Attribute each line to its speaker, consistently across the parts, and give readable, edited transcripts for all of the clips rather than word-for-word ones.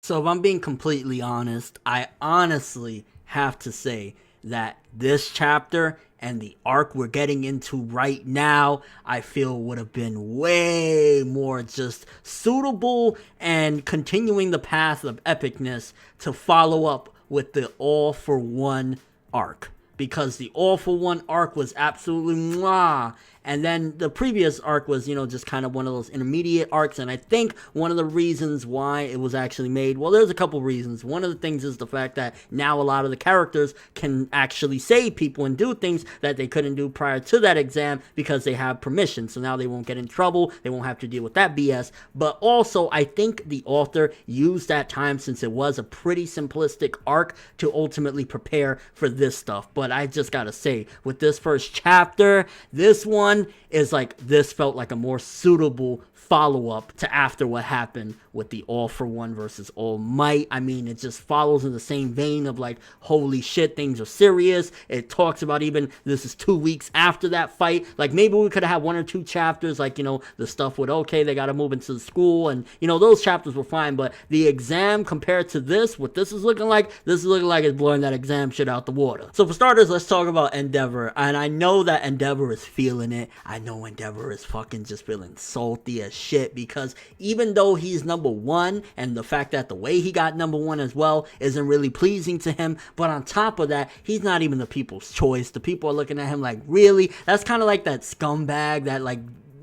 Speaker 1: So if I'm being completely honest, I honestly have to say that this chapter and the arc we're getting into right now, I feel would have been way more just suitable and continuing the path of epicness to follow up with the All for One arc. Because the All for One arc was absolutely mwah. And then the previous arc was, just kind of one of those intermediate arcs. And I think one of the reasons why it was actually made, well, there's a couple reasons. One of the things is the fact that now a lot of the characters can actually save people and do things that they couldn't do prior to that exam because they have permission. So now they won't get in trouble. They won't have to deal with that BS. But also, I think the author used that time, since it was a pretty simplistic arc, to ultimately prepare for this stuff. But I just gotta say, with this first chapter, this one is like, this felt like a more suitable follow-up to after what happened with the All for One versus All Might. I mean, it just follows in the same vein of like, holy shit, things are serious. It talks about even, this is 2 weeks after that fight. Like, maybe we could have had 1 or 2 chapters, like, the stuff with, okay, they gotta move into the school, and, those chapters were fine, but the exam compared to this, what this is looking like it's blowing that exam shit out the water. So for starters, let's talk about Endeavor, and I know that Endeavor is feeling it. I know Endeavor is fucking just feeling salty as shit, because even though he's number 1, and the fact that the way he got number 1 as well isn't really pleasing to him, but on top of that, he's not even the people's choice. The people are looking at him like, really? That's kind of like that scumbag that like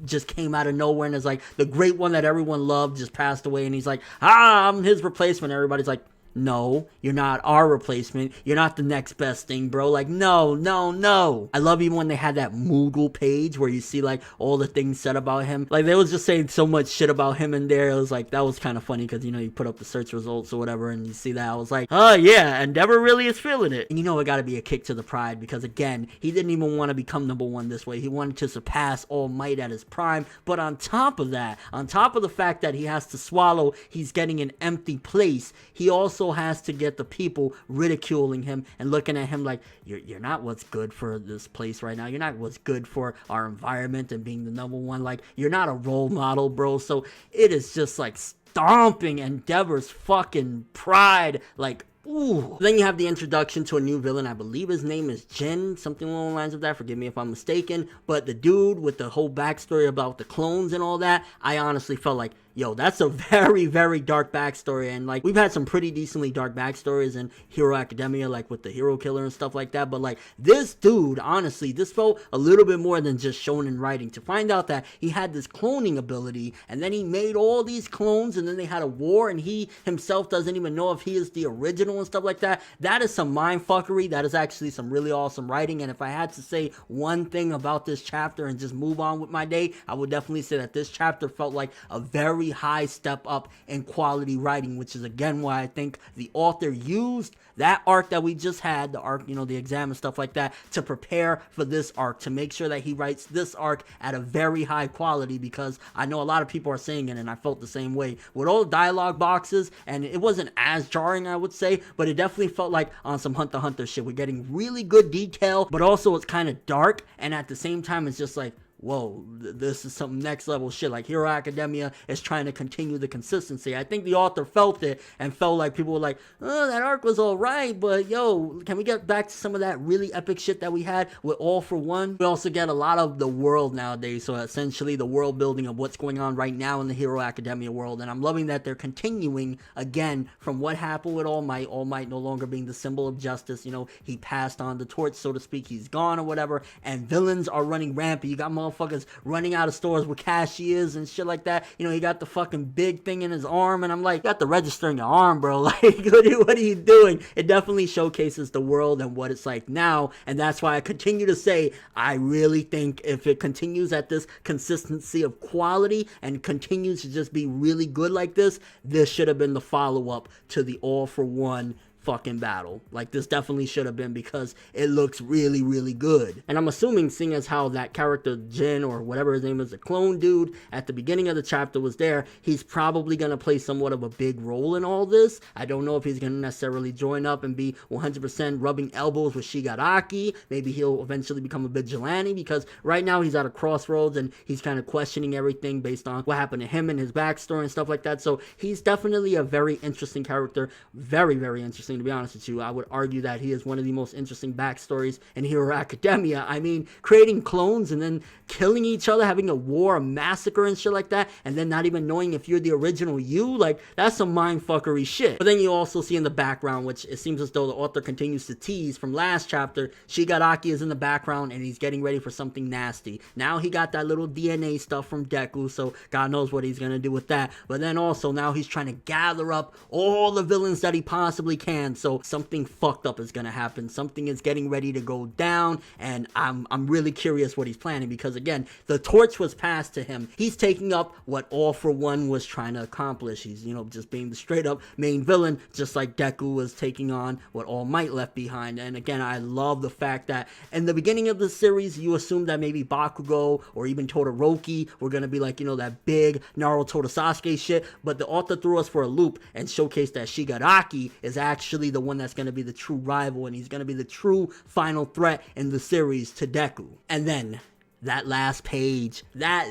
Speaker 1: just came out of nowhere and is like the great one that everyone loved just passed away, and he's like, I'm his replacement. Everybody's like, no, you're not our replacement. You're not the next best thing, bro. Like, no. I love even when they had that Moogle page where you see, like, all the things said about him. Like, they was just saying so much shit about him in there. It was like, that was kind of funny because, you put up the search results or whatever and you see that. I was like, oh, yeah, Endeavor really is feeling it. And it got to be a kick to the pride because, again, he didn't even want to become number 1 this way. He wanted to surpass All Might at his prime. But on top of that, on top of the fact that he has to swallow, he's getting an empty place, he also has to get the people ridiculing him and looking at him like, you're not what's good for this place right now. You're not what's good for our environment and being the number 1. Like, you're not a role model, bro. So it is just like stomping Endeavor's fucking pride. Like, ooh. Then you have the introduction to a new villain. I believe his name is Jin, something along the lines of that. Forgive me if I'm mistaken. But the dude with the whole backstory about the clones and all that, I honestly felt like, yo, that's a very, very dark backstory. And like, we've had some pretty decently dark backstories in Hero Academia, like with the hero killer and stuff like that. But like, this dude, honestly, this felt a little bit more than just shown in writing. To find out that he had this cloning ability, and then he made all these clones, and then they had a war, and he himself doesn't even know if he is the original and stuff like that. That is some mind fuckery. That is actually some really awesome writing. And if I had to say one thing about this chapter and just move on with my day, I would definitely say that this chapter felt like a very high step up in quality writing, which is again why I think the author used that arc that we just had, the arc, the exam and stuff like that, to prepare for this arc, to make sure that he writes this arc at a very high quality, because I know a lot of people are saying it, and I felt the same way with all the dialogue boxes, and it wasn't as jarring, I would say, but it definitely felt like on some Hunter x Hunter shit. We're getting really good detail, but also it's kind of dark, and at the same time it's just like, whoa, this is some next level shit. Like, Hero Academia is trying to continue the consistency. I think the author felt it and felt like people were like, oh, that arc was alright, but yo, can we get back to some of that really epic shit that we had with All for One? We also get a lot of the world nowadays, so essentially the world building of what's going on right now in the Hero Academia world, and I'm loving that they're continuing again from what happened with All Might no longer being the symbol of justice. He passed on the torch, so to speak, he's gone or whatever, and villains are running rampant. You got motherfuckers running out of stores with cashiers and shit like that. He got the fucking big thing in his arm, and I'm like, you got the register in your arm, bro. Like, what are you doing? It definitely showcases the world and what it's like now, and that's why I continue to say, I really think if it continues at this consistency of quality and continues to just be really good like this, this should have been the follow-up to the All for One fucking battle. Like, this definitely should have been, because it looks really, really good. And I'm assuming, seeing as how that character Jin, or whatever his name is, the clone dude at the beginning of the chapter was there, he's probably gonna play somewhat of a big role in all this. I don't know if he's gonna necessarily join up and be 100% rubbing elbows with Shigaraki. Maybe he'll eventually become a vigilante, because right now he's at a crossroads and he's kind of questioning everything based on what happened to him and his backstory and stuff like that. So he's definitely a very interesting character. Very, very interesting, to be honest with you. I would argue that he is one of the most interesting backstories in Hero Academia. I mean, creating clones and then killing each other, having a war, a massacre and shit like that, and then not even knowing if you're the original you, like, that's some mindfuckery shit. But then you also see in the background, which it seems as though the author continues to tease from last chapter, Shigaraki is in the background and he's getting ready for something nasty. Now he got that little DNA stuff from Deku, so God knows what he's gonna do with that. But then also now he's trying to gather up all the villains that he possibly can, so something fucked up is gonna happen. Something is getting ready to go down, and I'm really curious what he's planning, because again, the torch was passed to him. He's taking up what All For One was trying to accomplish. He's, you know, just being the straight up main villain, just like Deku was taking on what All Might left behind. And again, I love the fact that in the beginning of the series, you assume that maybe Bakugo or even Todoroki were gonna be like, you know, that big Naruto to Sasuke shit, but the author threw us for a loop and showcased that Shigaraki is actually the one that's gonna be the true rival, and he's gonna be the true final threat in the series to Deku. And then that last page, that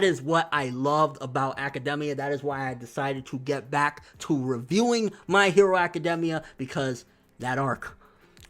Speaker 1: is what I loved about Academia. That is why I decided to get back to reviewing My Hero Academia, because that arc,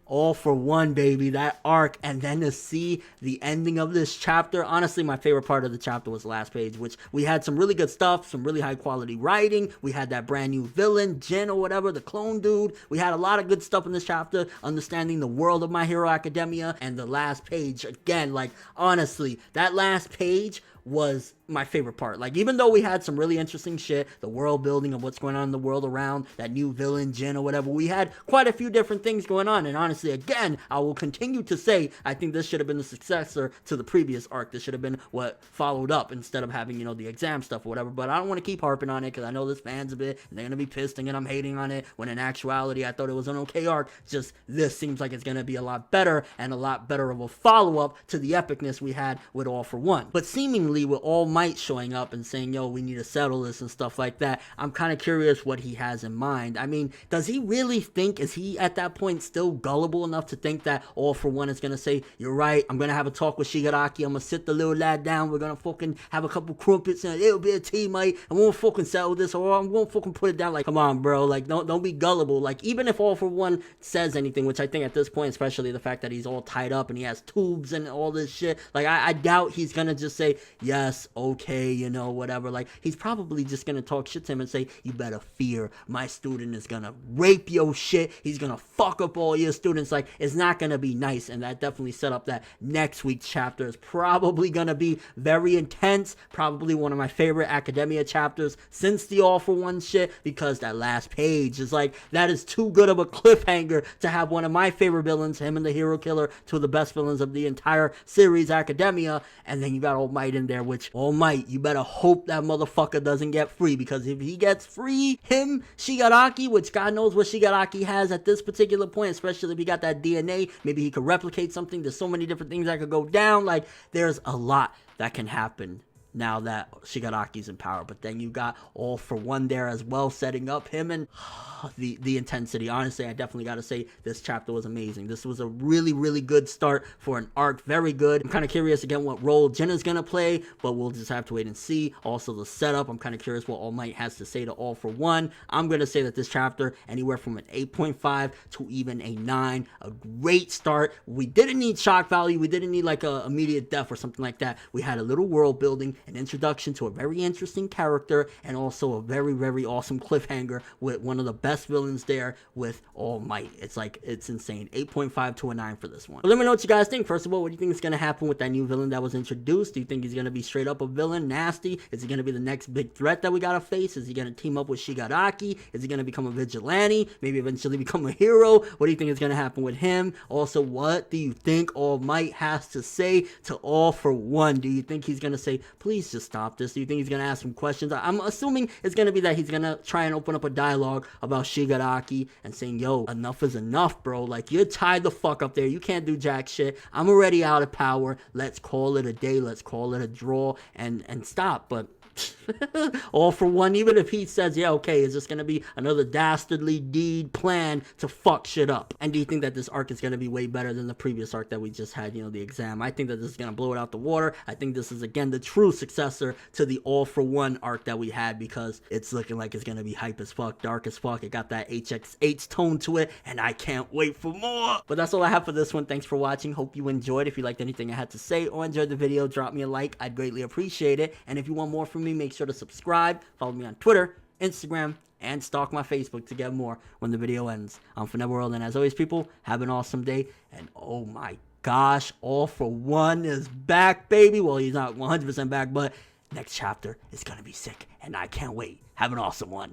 Speaker 1: All For One, baby, that arc, and then to see the ending of this chapter. Honestly, my favorite part of the chapter was the last page, which we had some really good stuff, some really high quality writing. We had that brand new villain, Jin or whatever, the clone dude. We had a lot of good stuff in this chapter, understanding the world of My Hero Academia. And the last page, again, like, honestly, that last page was my favorite part. Like, even though we had some really interesting shit, the world building of what's going on in the world around that new villain Jin or whatever, we had quite a few different things going on. And honestly, again, I will continue to say I think this should have been the successor to the previous arc. This should have been what followed up, instead of having, you know, the exam stuff or whatever. But I don't want to keep harping on it, because I know there's fans of it and they're gonna be pissed thinking I'm hating on it, when in actuality I thought it was an okay arc. Just this seems like it's gonna be a lot better, and a lot better of a follow-up to the epicness we had with All For One. But seemingly with All Might showing up and saying, yo, we need to settle this and stuff like that, I'm kind of curious what he has in mind. I mean, does he really think, is he at that point still gullible enough to think that All For One is going to say, you're right, I'm going to have a talk with Shigaraki, I'm going to sit the little lad down, we're going to fucking have a couple crumpets and it'll be a tea, mate, and we'll fucking settle this, or I'm going to fucking put it down. Like, come on, bro, like, don't be gullible. Like, even if All For One says anything, which I think at this point, especially the fact that he's all tied up and he has tubes and all this shit, like, I doubt he's going to just say, yes, okay, you know, whatever. Like, he's probably just gonna talk shit to him and say, you better fear, my student is gonna rape your shit, he's gonna fuck up all your students. Like, it's not gonna be nice. And that definitely set up that next week's chapter is probably gonna be very intense, probably one of my favorite Academia chapters since the All For One shit, because that last page is like, that is too good of a cliffhanger to have one of my favorite villains, him and the Hero Killer, two of the best villains of the entire series Academia, and then you got All Might in there, which, All Might, you better hope that motherfucker doesn't get free, because if he gets free, him, Shigaraki, which God knows what Shigaraki has at this particular point, especially if he got that DNA, maybe he could replicate something. There's so many different things that could go down. Like, there's a lot that can happen now that Shigaraki's in power. But then you got All For One there as well, setting up him, and the intensity. Honestly, I definitely got to say this chapter was amazing. This was a really, really good start for an arc. Very good. I'm kind of curious again what role Jin is going to play, but we'll just have to wait and see. Also, the setup, I'm kind of curious what All Might has to say to All For One. I'm going to say that this chapter, anywhere from an 8.5 to even a 9, a great start. We didn't need shock value. We didn't need like a immediate death or something like that. We had a little world building, an introduction to a very interesting character, and also a very, very awesome cliffhanger with one of the best villains there with All Might. It's like, it's insane. 8.5 to a 9 for this one. But let me know what you guys think. First of all, what do you think is going to happen with that new villain that was introduced? Do you think he's going to be straight up a villain, nasty? Is he going to be the next big threat that we got to face? Is he going to team up with Shigaraki? Is he going to become a vigilante? Maybe eventually become a hero? What do you think is going to happen with him? Also, what do you think All Might has to say to All For One? Do you think he's going to say, please please just stop this? Do you think he's gonna ask him questions? I'm assuming it's gonna be that he's gonna try and open up a dialogue about Shigaraki and saying, yo, enough is enough, bro. Like, you're tied the fuck up there. You can't do jack shit. I'm already out of power. Let's call it a day. Let's call it a draw and stop. But all for one, even if he says, yeah, okay, is this gonna be another dastardly deed plan to fuck shit up? And do you think that this arc is gonna be way better than the previous arc that we just had, the exam? I think that this is gonna blow it out the water. I think this is, again, the true successor to the all for one arc that we had, because it's looking like it's gonna be hype as fuck, dark as fuck. It got that HX8 tone to it, and I can't wait for more. But that's all I have for this one. Thanks for watching. Hope you enjoyed. If you liked anything I had to say or enjoyed the video, drop me a like. I'd greatly appreciate it. And if you want more from me, make sure to subscribe, follow me on Twitter, Instagram, and stalk my Facebook to get more when the video ends. I'm ForneverWorld, and as always, people, have an awesome day. And oh my gosh, All for One is back, baby. Well, he's not 100% back, but next chapter is gonna be sick, and I can't wait. Have an awesome one.